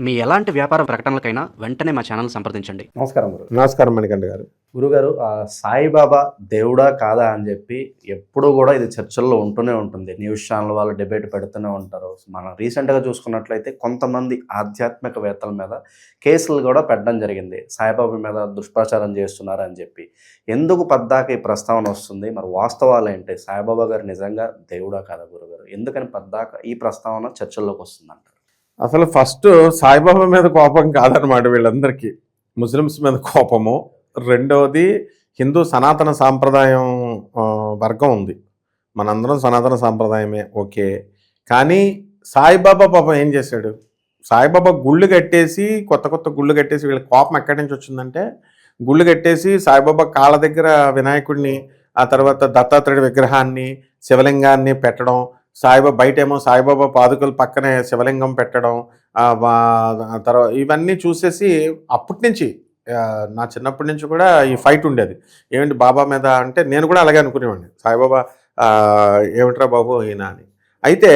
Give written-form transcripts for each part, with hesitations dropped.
మీ ఎలాంటి వ్యాపార ప్రకటనలకైనా వెంటనే మా ఛానల్ సంప్రదించండి. నమస్కారం గురు. నమస్కారం మణికంఠ గారు. గురుగారు, సాయిబాబా దేవుడా కాదా అని చెప్పి ఎప్పుడూ కూడా ఇది చర్చల్లో ఉంటూనే ఉంటుంది. న్యూస్ ఛానల్ వాళ్ళు డిబేట్ పెడుతూనే ఉంటారు. మనం రీసెంట్గా చూసుకున్నట్లయితే కొంతమంది ఆధ్యాత్మికవేత్తల మీద కేసులు కూడా పెట్టడం జరిగింది. సాయిబాబా మీద దుష్ప్రచారం చేస్తున్నారు అని చెప్పి. ఎందుకు పద్దాక ఈ ప్రస్తావన వస్తుంది? మరి వాస్తవాలు ఏంటి? సాయిబాబా గారు నిజంగా దేవుడా కాదా గురుగారు? ఎందుకని పద్దాక ఈ ప్రస్తావన చర్చల్లోకి వస్తుందంటారు? అసలు ఫస్ట్ సాయిబాబా మీద కోపం కాదనమాట వీళ్ళందరికీ, ముస్లిమ్స్ మీద కోపము. రెండవది హిందూ సనాతన సాంప్రదాయం వర్గం ఉంది, మనందరం సనాతన సాంప్రదాయమే ఓకే. కానీ సాయిబాబా పాపం ఏం చేశాడు? సాయిబాబా గుళ్ళు కట్టేసి కొత్త కొత్త గుళ్ళు కట్టేసి వీళ్ళ కోపం ఎక్కడి నుంచి వచ్చిందంటే, గుళ్ళు కట్టేసి సాయిబాబా కాళ్ళ దగ్గర వినాయకుడిని, ఆ తర్వాత దత్తాత్రేయుడి విగ్రహాన్ని, శివలింగాన్ని పెట్టడం, సాయిబాబా బయటేమో సాయిబాబా పాదుకల పక్కనే శివలింగం పెట్టడం, తర్వాత ఇవన్నీ చూసేసి అప్పటి నుంచి నా చిన్నప్పటి నుంచి కూడా ఈ ఫైట్ ఉండేది. ఏమిటి బాబా మీద అంటే నేను కూడా అలాగే అనుకునేవాడిని, సాయిబాబా ఏమిట్రా బాబు ఈయన అని. అయితే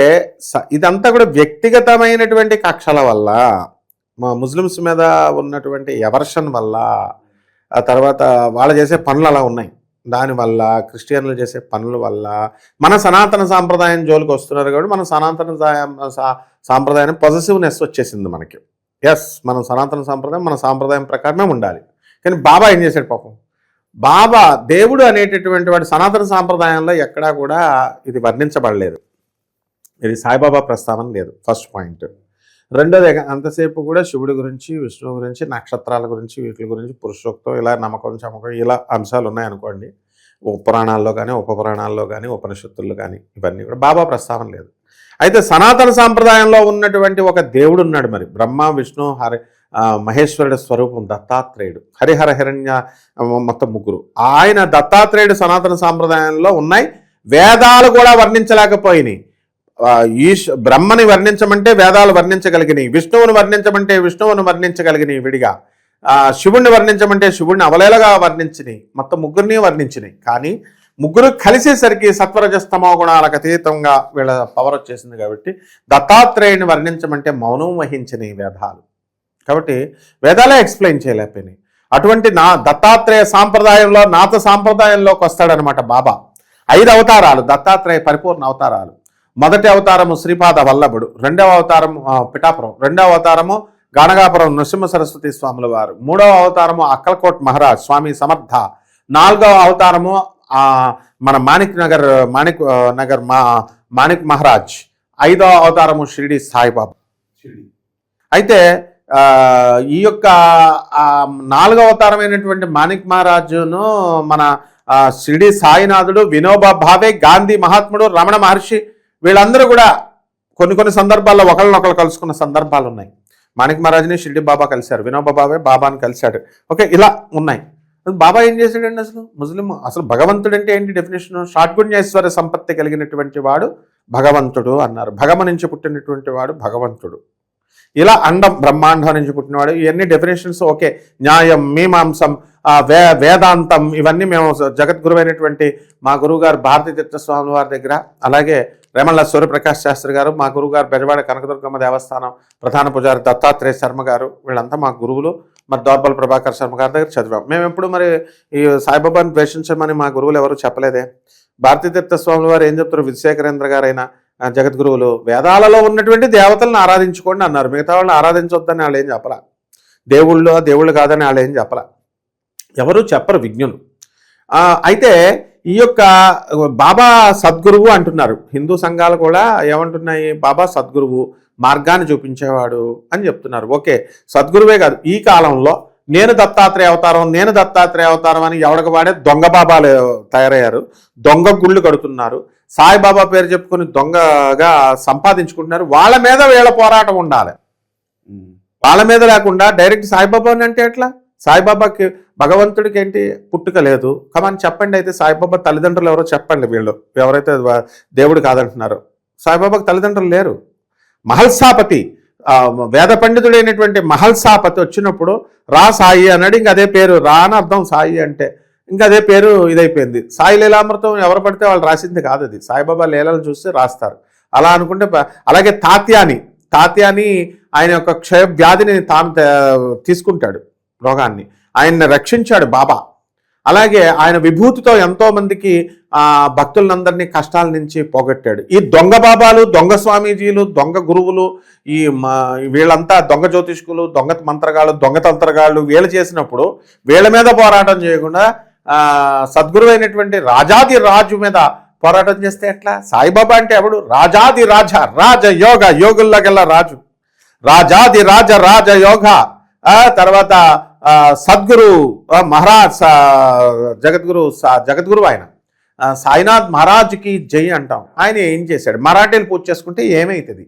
ఇదంతా కూడా వ్యక్తిగతమైనటువంటి కక్షల వల్ల, మా ముస్లిమ్స్ మీద ఉన్నటువంటి ఎవర్షన్ వల్ల, ఆ తర్వాత వాళ్ళు చేసే పనులు అలా ఉన్నాయి, దానివల్ల క్రిస్టియన్లు చేసే పనుల వల్ల మన సనాతన సాంప్రదాయం జోలికి వస్తున్నారు. కాబట్టి మన సనాతన సాంప్రదాయం పొజిటివ్నెస్ వచ్చేసింది మనకి. ఎస్, మనం సనాతన సాంప్రదాయం మన సాంప్రదాయం ప్రకారమే ఉండాలి. కానీ బాబా ఏం చేశాడు పాపం? బాబా దేవుడు అనేటటువంటి వాడు సనాతన సాంప్రదాయంలో ఎక్కడా కూడా ఇది వర్ణించబడలేదు. ఇది సాయిబాబా ప్రస్తావన లేదు, ఫస్ట్ పాయింట్. రెండోది, అంతసేపు కూడా శివుడి గురించి, విష్ణువు గురించి, నక్షత్రాల గురించి, వీటి గురించి, పురుషోక్తం, ఇలా నమ్మకం చమకం, ఇలా అంశాలు ఉన్నాయనుకోండి. పురాణాల్లో కానీ, ఉపపురాణాల్లో కానీ, ఉపనిషత్తుల్లో కానీ ఇవన్నీ కూడా బాబా ప్రస్తావన లేదు. అయితే సనాతన సాంప్రదాయంలో ఉన్నటువంటి ఒక దేవుడు ఉన్నాడు. మరి బ్రహ్మ, విష్ణు, మహేశ్వరుడి స్వరూపం దత్తాత్రేయుడు, హరిహర హిరణ్య, మొత్తం ముగ్గురు. ఆయన దత్తాత్రేయుడు సనాతన సాంప్రదాయంలో ఉన్నాయి. వేదాలు కూడా వర్ణించలేకపోయినాయి. బ్రహ్మని వర్ణించమంటే వేదాలు వర్ణించగలిగినాయి, విష్ణువుని వర్ణించమంటే విష్ణువుని వర్ణించగలిగినాయి విడిగా, శివుణ్ణి వర్ణించమంటే శివుడిని అవలేలగా వర్ణించినాయి, మొత్తం ముగ్గురిని వర్ణించినాయి. కానీ ముగ్గురు కలిసేసరికి సత్వరజస్తమో గుణాలకు అతీతంగా వీళ్ళ పవర్ వచ్చేసింది. కాబట్టి దత్తాత్రేయుని వర్ణించమంటే మౌనం వహించినాయి వేదాలు. కాబట్టి వేదాలే ఎక్స్ప్లెయిన్ చేయలేకపోయినాయి. అటువంటి దత్తాత్రేయ సాంప్రదాయంలో, నాథ సాంప్రదాయంలోకి వస్తాడనమాట బాబా. 5 అవతారాలు దత్తాత్రేయ పరిపూర్ణ అవతారాలు. మొదటి అవతారము శ్రీపాద వల్లభుడు, రెండవ అవతారము పిఠాపురం, రెండవ అవతారము గానగాపురం నృసింహ సరస్వతి స్వాముల వారు, మూడవ అవతారము అక్కల్కోట్ మహారాజ్ స్వామి సమర్థ, నాలుగవ అవతారము మన మాణిక్ నగర్ మాణిక్ మహారాజ్, 5వ అవతారము షిరిడి సాయిబాబా. అయితే ఈ యొక్క 4వ అవతారమైనటువంటి మాణిక్ మహారాజును మన షిరిడి సాయినాథుడు, వినోబా భావే, గాంధీ మహాత్ముడు, రమణ మహర్షి, వీళ్ళందరూ కూడా కొన్ని సందర్భాల్లో ఒకళ్ళనొకళ్ళు కలుసుకున్న సందర్భాలు ఉన్నాయి. మాణిక్ మహారాజ్ని షిరిడి బాబా కలిశారు, వినోబా భావే బాబాని కలిశాడు. ఓకే, ఇలా ఉన్నాయి. బాబా ఏం చేశాడండి? అసలు భగవంతుడు అంటే ఏంటి డెఫినేషన్? షాడ్గుణ్యేశ్వర సంపత్తి కలిగినటువంటి వాడు భగవంతుడు అన్నారు. భగవ నుంచి పుట్టినటువంటి వాడు భగవంతుడు. ఇలా అండం బ్రహ్మాండం నుంచి పుట్టినవాడు. ఇవన్నీ డెఫినేషన్స్ ఓకే. న్యాయం, మీమాంసం, వేదాంతం, ఇవన్నీ మేము జగద్గురువైనటువంటి మా గురువుగారు భారతీ తీర్థస్వామి వారి దగ్గర, అలాగే రేమళ్ళ సూర్యప్రకాష్ శాస్త్రి గారు, మా గురువుగారు బెజవాడ కనకదుర్గమ్మ దేవస్థానం ప్రధాన పూజారి దత్తాత్రేయ శర్మ గారు, వీళ్ళంతా మా గురువులు. మరి దోర్బల్ ప్రభాకర్ శర్మ గారి దగ్గర చదివాం. మేము ఎప్పుడు మరి ఈ సాయిబాబాని ద్వేషించమని మా గురువులు ఎవరు చెప్పలేదే. భారతీ తీర్థస్వాముల వారు ఏం చెప్తారు? విశ్వేశ్వరేంద్ర గారైనా జగద్గురువులు వేదాలలో ఉన్నటువంటి దేవతలను ఆరాధించుకోండి అన్నారు. మిగతా వాళ్ళని ఆరాధించొద్దని వాళ్ళు ఏం చెప్పలా. దేవుళ్ళు కాదని వాళ్ళు ఏం చెప్పలా. ఎవరు చెప్పరు విజ్ఞులు. అయితే ఈ యొక్క బాబా సద్గురువు అంటున్నారు. హిందూ సంఘాలు కూడా ఏమంటున్నాయి? బాబా సద్గురువు, మార్గాన్ని చూపించేవాడు అని చెప్తున్నారు. ఓకే, సద్గురువే కాదు, ఈ కాలంలో నేను దత్తాత్రేయ అవతారం అని ఎవరికి వాడే దొంగ బాబాలు తయారయ్యారు. దొంగ గుళ్ళు కడుతున్నారు, సాయిబాబా పేరు చెప్పుకొని దొంగగా సంపాదించుకుంటున్నారు. వాళ్ళ మీద వీళ్ళ పోరాటం ఉండాలి. వాళ్ళ మీద లేకుండా డైరెక్ట్ సాయిబాబా అంటే ఎట్లా? సాయిబాబాకి భగవంతుడికి ఏంటి పుట్టుక లేదు. కమాని చెప్పండి. అయితే సాయిబాబా తల్లిదండ్రులు ఎవరో చెప్పండి. వీళ్ళు ఎవరైతే దేవుడు కాదంటున్నారో సాయిబాబాకి తల్లిదండ్రులు లేరు. మహల్సాపతి, వేద పండితుడైనటువంటి మహల్సాపతి వచ్చినప్పుడు రా సాయి అన్నాడు. ఇంక అదే పేరు, రా అని అర్థం సాయి అంటే. ఇంకా అదే పేరు ఇదైపోయింది. సాయి లీలామృతం ఎవరు పడితే వాళ్ళు రాసింది కాదు, అది సాయిబాబా లీలను చూస్తే రాస్తారు. అలా అనుకుంటే అలాగే తాత్యాని తాత్యాని ఆయన యొక్క క్షయ వ్యాధిని తాను తీసుకుంటాడు, రోగాన్ని ఆయన్ని రక్షించాడు బాబా. అలాగే ఆయన విభూతితో ఎంతో మందికి భక్తులందరినీ కష్టాల నుంచి పోగొట్టాడు. ఈ దొంగ బాబాలు, దొంగ స్వామీజీలు, దొంగ గురువులు, వీళ్ళంతా దొంగ జ్యోతిష్కులు, దొంగ మంత్రగాళ్ళు, దొంగ తంత్రగాళ్ళు వీళ్ళు చేసినప్పుడు వీళ్ళ మీద పోరాటం చేయకుండా సద్గురు అయినటువంటి రాజాది రాజు మీద పోరాటం చేస్తే ఎట్లా? సాయిబాబా అంటే ఎవడు? రాజాది రాజ, రాజ యోగ, యోగుల్లోకెల్లా రాజు, రాజాది రాజ, రాజ యోగ. తర్వాత సద్గురు మహారాజ్, జగద్గురు ఆయన సాయినాథ్ మహారాజ్కి జై అంటాం. ఆయన ఏం చేశాడు? మరాఠీలు పూజ చేసుకుంటే ఏమవుతుంది?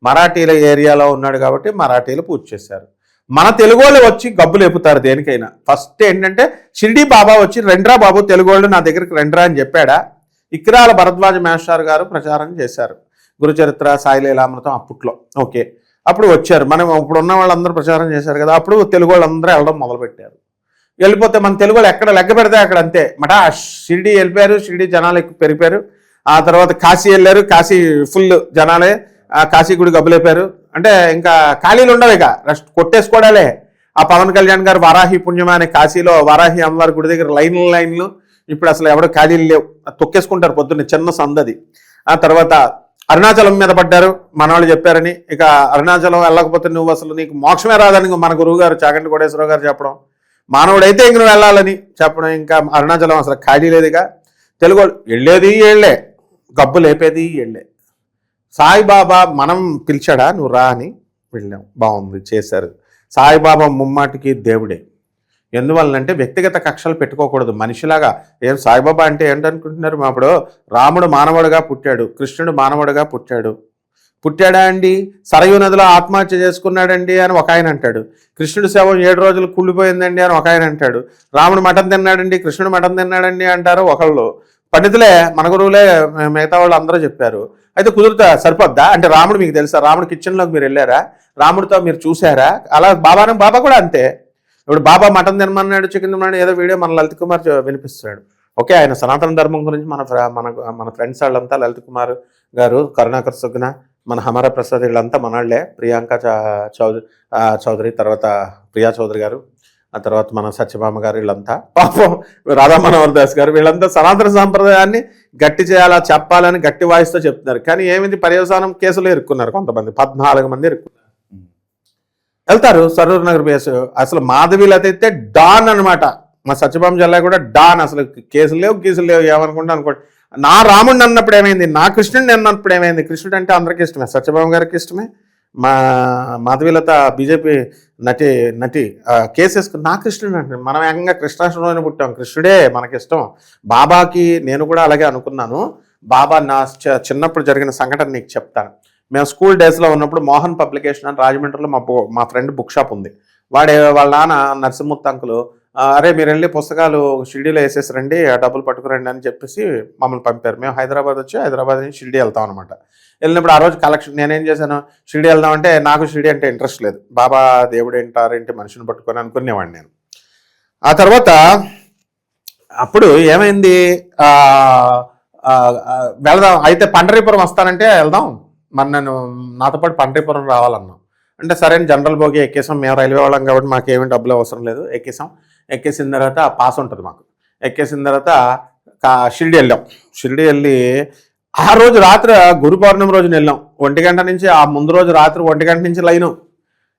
మరాఠీల ఏరియాలో ఉన్నాడు కాబట్టి మరాఠీలు పూజ చేశారు. మన తెలుగు వాళ్ళు వచ్చి గబ్బు లేపుతారు దేనికైనా. ఫస్ట్ ఏంటంటే షిరిడి బాబా వచ్చి రెండ్రా బాబు తెలుగు వాళ్ళు నా దగ్గరికి రెండ్రా అని చెప్పాడా? ఇక్రాల భరద్వాజ మేస్టార్ గారు ప్రచారం చేశారు గురుచరిత్ర, సాయిలీలామృతం అప్పట్లో. ఓకే, అప్పుడు వచ్చారు. మనం ఇప్పుడు ఉన్న వాళ్ళందరూ ప్రచారం చేశారు కదా, అప్పుడు తెలుగు వాళ్ళందరూ వెళ్ళడం మొదలుపెట్టారు. వెళ్ళిపోతే మన తెలుగు వాళ్ళు ఎక్కడ లెక్క పెడితే అక్కడ అంతే మటా షిరిడి వెళ్ళిపోయారు, షిరిడి జనాలు ఎక్కువ పెరిగిపోయారు. ఆ తర్వాత కాశీ వెళ్ళారు, కాశీ ఫుల్ జనాలే, కాశీ గుడి గబ్బులైపోయారు. అంటే ఇంకా ఖాళీలు ఉండవు, ఇక రెస్ట్ కొట్టేసుకోవడాలే. ఆ పవన్ కళ్యాణ్ గారు వారాహి పుణ్యమా అనే కాశీలో వారాహి అమ్మవారి గుడి దగ్గర లైన్లు. ఇప్పుడు అసలు ఎవడో ఖాళీలు లేవు, తొక్కేసుకుంటారు పొద్దున్న, చిన్న సందది. ఆ తర్వాత అరుణాచలం మీద పడ్డారు, మన వాళ్ళు చెప్పారని. ఇక అరుణాచలం వెళ్ళకపోతే నువ్వు అసలు నీకు మోక్షమే రాదని మన గురువు గారు చాగంటి కోటేశ్వరరావు గారు చెప్పడం, మానవుడైతే ఇంక నువ్వు వెళ్ళాలని చెప్పడం. ఇంకా అరుణాచలం అసలు ఖాళీ లేదు. ఇక తెలుగు వెళ్ళేది ఏళ్లే, గబ్బు లేపేది ఏళ్లే. సాయిబాబా మనం పిలిచాడా నువ్వు రా అని వెళ్ళాం, బాగుంది, చేశారు. సాయిబాబా ముమ్మాటికి దేవుడే. ఎందువల్లంటే వ్యక్తిగత కక్షలు పెట్టుకోకూడదు మనిషిలాగా. ఏం సాయిబాబా అంటే ఏంటనుకుంటున్నారు? అప్పుడు రాముడు మానవుడిగా పుట్టాడు, కృష్ణుడు మానవుడిగా పుట్టాడా అండి? సరయూ నదిలో ఆత్మహత్య చేసుకున్నాడండి అని ఒక ఆయన అంటాడు. కృష్ణుడి శవం 7 రోజులు కుళ్ళిపోయిందండి అని ఒక ఆయన అంటాడు. రాముడు మటన్ తిన్నాడండి, కృష్ణుడు మటన్ తిన్నాడండి అంటారు ఒకళ్ళు. పండితులే, మన గురువులే, మిగతా వాళ్ళు అందరూ చెప్పారు. అయితే కుదురుతా సరిపోద్దా అంటే? రాముడు మీకు తెలుసా? రాముడు కిచెన్లోకి మీరు వెళ్ళారా? రాముడితో మీరు చూసారా? అలా బాబా కూడా అంతే. ఇప్పుడు బాబా మటన్ తినమన్నాడు, చికెన్ తినమన్నాడు, ఏదో వీడియో మన లలిత్ కుమార్ వినిపిస్తాడు. ఓకే, ఆయన సనాతన ధర్మం గురించి మన ఫ్రెండ్స్ వాళ్ళంతా, లలిత్ కుమార్ గారు, కరుణాకర్ సుగ్న, మన హమారా ప్రసాద్, వీళ్ళంతా మనవాళ్లే. ప్రియాంక చౌదరి, తర్వాత ప్రియా చౌదరి గారు, ఆ తర్వాత మన సత్యభామ గారు, వీళ్ళంతా పాపం రాధా మనోహర్ దాస్ గారు, వీళ్ళంతా సనాతన సాంప్రదాయాన్ని గట్టి చేయాలా చెప్పాలని గట్టి వాయిస్తో చెప్తున్నారు. కానీ ఏమిటి పర్యవసానం? కేసులో ఇరుక్కున్నారు కొంతమంది, 14 మంది ఇరుక్కున్నారు. వెళ్తారు సరూర్ నగర్ బేస్. అసలు మాధవీలత అయితే డాన్ అనమాట. మా సత్యభామ జిల్లా కూడా డాన్. అసలు కేసులు లేవు ఏమనుకుంటా అనుకోండి. నా రాముడిని అన్నప్పుడు ఏమైంది, నా కృష్ణుడిని అన్నప్పుడు ఏమైంది? కృష్ణుడు అంటే అందరికీ ఇష్టమే, సత్యభామ గారికి ఇష్టమే. మా మాధవీలత బీజేపీ నటి కేసేసుకుని నా కృష్ణుడు అంటే, మనం ఏకంగా కృష్ణాష్టమిలోనే పుట్టాం, కృష్ణుడే మనకిష్టం. బాబాకి నేను కూడా అలాగే అనుకున్నాను. బాబా నా చిన్నప్పుడు జరిగిన సంఘటన నీకు చెప్తాను. మేము స్కూల్ డేస్లో ఉన్నప్పుడు మోహన్ పబ్లికేషన్ అని రాజమండ్రిలో మా ఫ్రెండ్ బుక్ షాప్ ఉంది. వాళ్ళ నాన్న నరసింహమూర్తి అంకులు, అరే మీరు వెళ్ళి పుస్తకాలు షిరిడీలో వేసేసి రండి, డబ్బులు పట్టుకురండి అని చెప్పేసి మమ్మల్ని పంపారు. మేము హైదరాబాద్ నుంచి షిరిడీ వెళ్తాం అనమాట. వెళ్ళినప్పుడు ఆ రోజు కలెక్షన్ నేనేం చేశాను, షిరిడీ వెళ్దామంటే నాకు షిరిడీ అంటే ఇంట్రెస్ట్ లేదు. బాబా దేవుడు ఏంటారేంటి మనిషిని పట్టుకొని అనుకునేవాడిని నేను. ఆ తర్వాత అప్పుడు ఏమైంది, వెళదాం అయితే పండరీపురం వస్తానంటే వెళ్దాం, మరి నేను నాతో పాటు పండరీపురం రావాలన్నాం. అంటే సరే జనరల్ బోగి ఎక్కేసాం. మేము రైల్వే వాళ్ళం కాబట్టి మాకు ఏమీ డబ్బులు అవసరం లేదు. ఎక్కేసిన తర్వాత పాస్ ఉంటుంది మాకు. ఎక్కేసిన తర్వాత షిరిడీ వెళ్ళాం. షిరిడీ వెళ్ళి ఆ రోజు రాత్రి గురు పౌర్ణమి రోజున వెళ్ళాం. 1 గంట నుంచి, ఆ ముందు రోజు రాత్రి 1 గంట నుంచి లైను.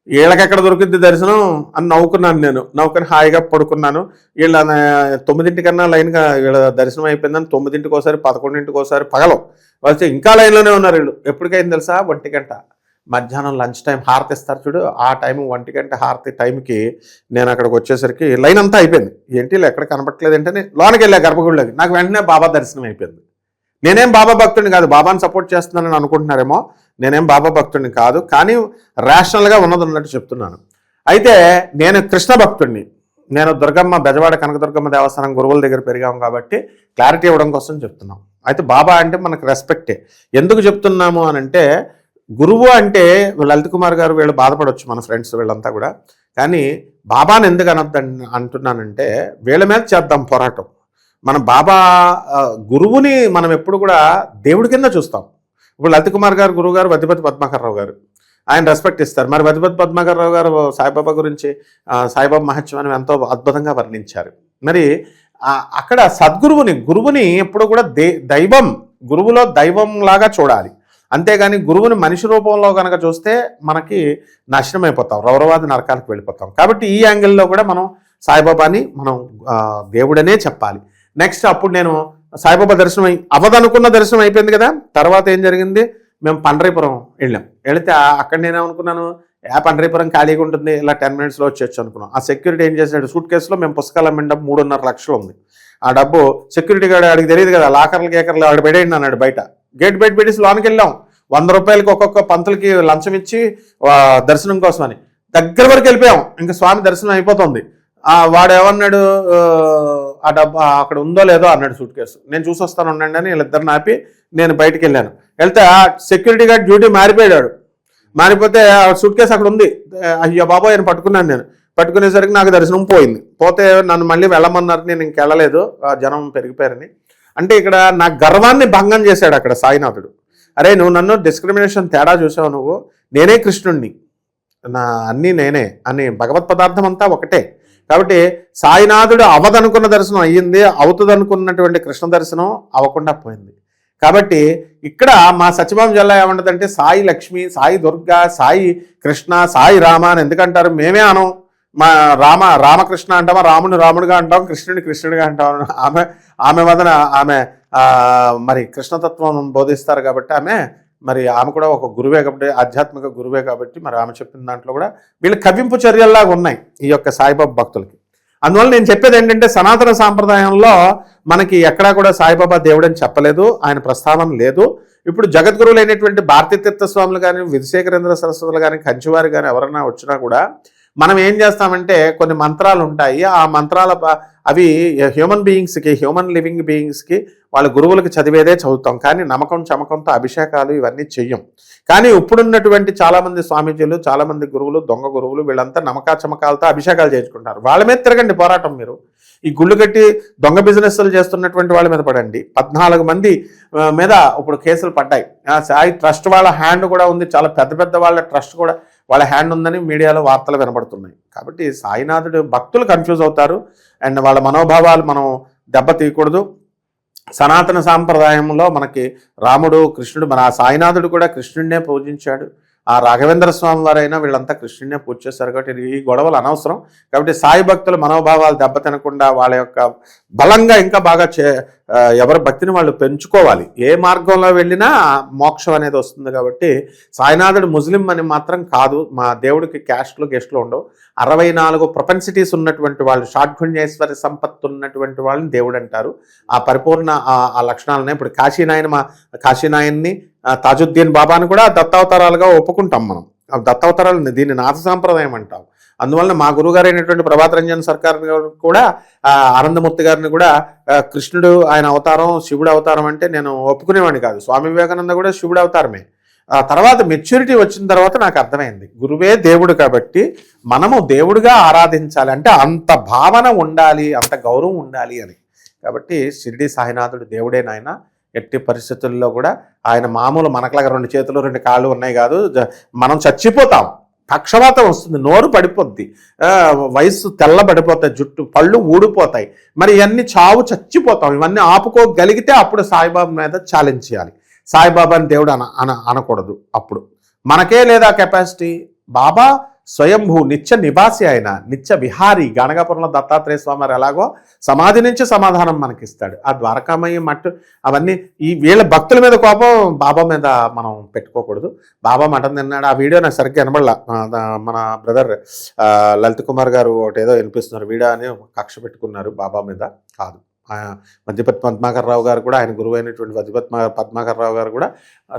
వీళ్ళకెక్కడ దొరికింది దర్శనం అని నవ్వుకున్నాను నేను. నవ్వుకొని హాయిగా పడుకున్నాను. వీళ్ళ 9 లైన్గా వీళ్ళ దర్శనం అయిపోయిందని 9 ఒకసారి 11 ఒకసారి పగలం వచ్చి ఇంకా లైన్లోనే ఉన్నారు వీళ్ళు. ఎప్పటికైంది తెలుసా? 1 గంట. మధ్యాహ్నం లంచ్ టైం హారతి ఇస్తారు చూడు, ఆ టైం 1 గంట హారతి టైంకి నేను అక్కడికి వచ్చేసరికి లైన్ అంతా అయిపోయింది. ఏంటి ఎక్కడ కనపట్లేదు ఏంటని లోనికి వెళ్ళా గర్భగుడిలోకి. నాకు వెంటనే బాబా దర్శనం అయిపోయింది. నేనేం బాబా భక్తుడిని కాదు, బాబాని సపోర్ట్ చేస్తున్నానని అనుకుంటున్నారేమో. నేనేం బాబా భక్తుడిని కాదు, కానీ రేషనల్గా ఉన్నట్టు చెప్తున్నాను. అయితే నేను కృష్ణ భక్తుడిని. నేను దుర్గమ్మ, బెజవాడ కనకదుర్గమ్మ దేవస్థానం గురువుల దగ్గర పెరిగాము కాబట్టి క్లారిటీ ఇవ్వడం కోసం చెప్తున్నాం. అయితే బాబా అంటే మనకు రెస్పెక్టే. ఎందుకు చెప్తున్నాము అని అంటే, గురువు అంటే లలిత్ కుమార్ గారు వీళ్ళు బాధపడవచ్చు, మన ఫ్రెండ్స్ వీళ్ళంతా కూడా. కానీ బాబాని ఎందుకు అంటున్నానంటే, వీళ్ళ మీద చేద్దాం పోరాటం. మన బాబా గురువుని మనం ఎప్పుడు కూడా దేవుడి కింద చూస్తాం. ఇప్పుడు లలిత్ కుమార్ గారు గురువు గారు వద్దిపతి పద్మాకర్రావు గారు. ఆయన రెస్పెక్ట్ ఇస్తారు. మరి వతిపతి పద్మాకర్ రావు గారు సాయిబాబా గురించి సాయిబాబా మహత్యాన్ని ఎంతో అద్భుతంగా వర్ణించారు. మరి అక్కడ గురువుని ఎప్పుడు కూడా దైవం, గురువులో దైవం లాగా చూడాలి. అంతేగాని గురువుని మనిషి రూపంలో కనుక చూస్తే మనకి నాశనం అయిపోతాం, రౌరవాది నరకాలకు వెళ్ళిపోతాం. కాబట్టి ఈ యాంగిల్లో కూడా మనం సాయిబాబాని మనం దేవుడనే చెప్పాలి. నెక్స్ట్ అప్పుడు నేను సాయిబాబా దర్శనం అవదనుకున్న దర్శనం అయిపోయింది కదా. తర్వాత ఏం జరిగింది, మేము పండరీపురం వెళితే అక్కడ నేనేమనుకున్నాను, పండరీపురం ఖాళీగా ఉంటుంది, ఇలా 10 minutesలో వచ్చేచ్చు అనుకున్నాం. ఆ సెక్యూరిటీ ఏం చేశాడు, సూట్ కేసులో మేము పుస్తకాలు అమ్మిన డబ్బు 3.5 లక్షలు ఉంది. ఆ డబ్బు సెక్యూరిటీ గార్డు ఆడికి తెలియదు కదా, లాకర్లు కేకర్లు ఆడ పెట్టేయండి అన్నాడు. బయట గేట్ పెట్టేసి లోనికి వెళ్ళాం. 100 రూపాయలకి ఒక్కొక్క పంతులకి లంచం ఇచ్చి దర్శనం కోసమని దగ్గర వరకు వెళ్ళిపోయాం. ఇంకా స్వామి దర్శనం అయిపోతుంది. వాడు ఏమన్నాడు, ఆ డబ్బు అక్కడ ఉందో లేదో అన్నాడు సూట్ కేసు. నేను చూసి వస్తాను ఉండండి అని వీళ్ళిద్దరిని ఆపి నేను బయటికి వెళ్ళాను. వెళ్తే ఆ సెక్యూరిటీ గార్డ్ డ్యూటీ మారిపోయాడు. మారిపోతే ఆ సూట్ కేసు అక్కడ ఉంది. అయ్యో బాబోయ్ ఆయన పట్టుకున్నాను. నేను పట్టుకునేసరికి నాకు దర్శనం పోతే నన్ను మళ్ళీ వెళ్ళమన్నారు. నేను ఇంకెళ్ళలేదు, జనం పెరిగిపోయారని. అంటే ఇక్కడ నా గర్వాన్ని భంగం చేశాడు అక్కడ సాయినాథుడు. అరే నువ్వు నన్ను డిస్క్రిమినేషన్ తేడా చూసావు, నువ్వు నేనే కృష్ణుణ్ణి, నా అన్నీ నేనే అని భగవత్ పదార్థం అంతా ఒకటే. కాబట్టి సాయినాథుడు అవదనుకున్న దర్శనం అయ్యింది, అవుతుందనుకున్నటువంటి కృష్ణ దర్శనం అవ్వకుండా పోయింది. కాబట్టి ఇక్కడ మా సత్యభామ జిల్లా ఏమంటుందంటే సాయి లక్ష్మి, సాయి దుర్గా, సాయి కృష్ణ, సాయి రామ అని ఎందుకంటారు? మేమే అనం. మా రామకృష్ణ అంటామా, రాముడిగా అంటాం, కృష్ణుడిగా అంటాం. ఆమె వదన ఆమె మరి కృష్ణతత్వం బోధిస్తారు కాబట్టి ఆమె కూడా ఒక గురువే కాబట్టి, ఆధ్యాత్మిక గురువే కాబట్టి మరి ఆమె చెప్పిన దాంట్లో కూడా వీళ్ళు కవ్వింపు చర్యల్లాగా ఉన్నాయి ఈ యొక్క సాయిబాబా భక్తులకి. అందువల్ల నేను చెప్పేది ఏంటంటే సనాతన సాంప్రదాయంలో మనకి ఎక్కడా కూడా సాయిబాబా దేవుడని చెప్పలేదు, ఆయన ప్రస్తావన లేదు. ఇప్పుడు జగద్గురువులైనటువంటి భారతీ తీర్థస్వాములు కానీ, విధుశేఖరేంద్ర సరస్వతులు కానీ, కంచివారు కానీ ఎవరైనా వచ్చినా కూడా మనం ఏం చేస్తామంటే కొన్ని మంత్రాలు ఉంటాయి. ఆ మంత్రాల అవి హ్యూమన్ లివింగ్ బీయింగ్స్కి వాళ్ళ గురువులకు చదివేదే చదువుతాం. కానీ నమ్మకం చమకంతో అభిషేకాలు ఇవన్నీ చెయ్యం. కానీ ఇప్పుడున్నటువంటి చాలామంది స్వామీజీలు, చాలామంది గురువులు, దొంగ గురువులు వీళ్ళంతా నమ్మకా చమకాలతో అభిషేకాలు చేయించుకుంటారు. వాళ్ళ మీద తిరగండి పోరాటం. మీరు ఈ గుళ్ళు కట్టి దొంగ బిజినెస్లు చేస్తున్నటువంటి వాళ్ళ మీద పడండి. 14 మంది మీద ఇప్పుడు కేసులు పడ్డాయి. సాయి ట్రస్ట్ వాళ్ళ హ్యాండ్ కూడా ఉంది, చాలా పెద్ద వాళ్ళ ట్రస్ట్ కూడా వాళ్ళ హ్యాండ్ ఉందని మీడియాలో వార్తలు వినబడుతున్నాయి. కాబట్టి సాయినాథుడు భక్తులు కన్ఫ్యూజ్ అవుతారు అండ్ వాళ్ళ మనోభావాలు మనం దెబ్బతీయకూడదు. సనాతన సాంప్రదాయంలో మనకి రాముడు, కృష్ణుడు, మన సాయినాథుడు కూడా కృష్ణుడినే పూజించాడు. ఆ రాఘవేంద్ర స్వామి వారైనా వీళ్ళంతా కృష్ణుడినే పూజ చేస్తారు. కాబట్టి ఈ గొడవలు అనవసరం. కాబట్టి సాయి భక్తుల మనోభావాలు దెబ్బతినకుండా వాళ్ళ యొక్క బలంగా ఇంకా బాగా ఎవరి భక్తిని వాళ్ళు పెంచుకోవాలి. ఏ మార్గంలో వెళ్ళినా మోక్షం అనేది వస్తుంది. కాబట్టి సాయినాథుడు ముస్లిం అని మాత్రం కాదు. మా దేవుడికి గెస్ట్లు ఉండవు. 64 ప్రొపెన్సిటీస్ ఉన్నటువంటి వాళ్ళు, షాడ్గుణ్యేశ్వరి సంపత్తు ఉన్నటువంటి వాళ్ళని దేవుడు అంటారు. ఆ పరిపూర్ణ ఆ లక్షణాలనే ఇప్పుడు కాశీనాయన్ని, తాజుద్దీన్ బాబాని కూడా దత్తావతారాలుగా ఒప్పుకుంటాం మనం. దత్తావతారాలు దీన్ని నాథ సాంప్రదాయం అంటాం. అందువలన మా గురుగారు అయినటువంటి ప్రభాత్ రంజన్ సర్కార్ కూడా ఆనందమూర్తి గారిని కూడా కృష్ణుడు ఆయన అవతారం, శివుడు అవతారం అంటే నేను ఒప్పుకునేవాడిని కాదు. స్వామి వివేకానంద కూడా శివుడు అవతారమే. ఆ తర్వాత మెచ్యూరిటీ వచ్చిన తర్వాత నాకు అర్థమైంది గురువే దేవుడు కాబట్టి మనము దేవుడిగా ఆరాధించాలి అంటే అంత భావన ఉండాలి, అంత గౌరవం ఉండాలి అని. కాబట్టి షిరిడి సాయినాథుడు దేవుడే నాయన. ఎట్టి పరిస్థితుల్లో కూడా ఆయన మామూలు మనకలాగా 2 చేతులు 2 కాళ్ళు ఉన్నాయి కాదు. మనం చచ్చిపోతాం, పక్షవాతం వస్తుంది, నోరు పడిపోద్ది, వయసు తెల్లబడిపోతాయి, జుట్టు పళ్ళు ఊడిపోతాయి. మరి ఇవన్నీ చచ్చిపోతాం. ఇవన్నీ ఆపుకోగలిగితే అప్పుడు సాయిబాబా మీద ఛాలెంజ్ చేయాలి. సాయిబాబాని దేవుడు అనకూడదు. అప్పుడు మనకే లేదా కెపాసిటీ. బాబా స్వయంభూ నిత్య నివాసి, ఆయన నిత్య విహారి. గణగాపురంలో దత్తాత్రేయ స్వామి వారు ఎలాగో సమాధి నుంచి సమాధానం మనకిస్తాడు. ఆ ద్వారకామయ్య మట్టు అవన్నీ ఈ వీళ్ళ భక్తుల మీద కోపం బాబా మీద మనం పెట్టుకోకూడదు. బాబా మటన్ తిన్నాడు, ఆ వీడియో నాకు సరిగ్గా వినబడలా. మన బ్రదర్ లలిత్ కుమార్ గారు ఒకటి ఏదో వినిపిస్తున్నారు, వీడియో అని కక్ష పెట్టుకున్నారు బాబా మీద. కాదు, మధ్యపతి పద్మాకర్ రావు గారు కూడా, ఆయన గురువు అయినటువంటి మధ్యపతి పద్మాకర్ రావు గారు కూడా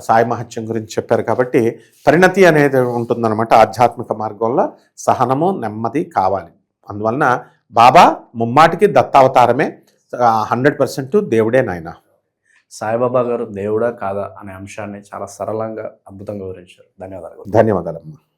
సాయి మహత్యం గురించి చెప్పారు. కాబట్టి పరిణతి అనేది ఉంటుందన్నమాట. ఆధ్యాత్మిక మార్గంలో సహనము, నెమ్మది కావాలి. అందువలన బాబా ముమ్మాటికి దత్తావతారమే, 100% దేవుడే నాయన. సాయిబాబా గారు దేవుడా కాదా అనే అంశాన్ని చాలా సరళంగా, అద్భుతంగా వివరించారు. ధన్యవాదాలు. ధన్యవాదాలమ్మా.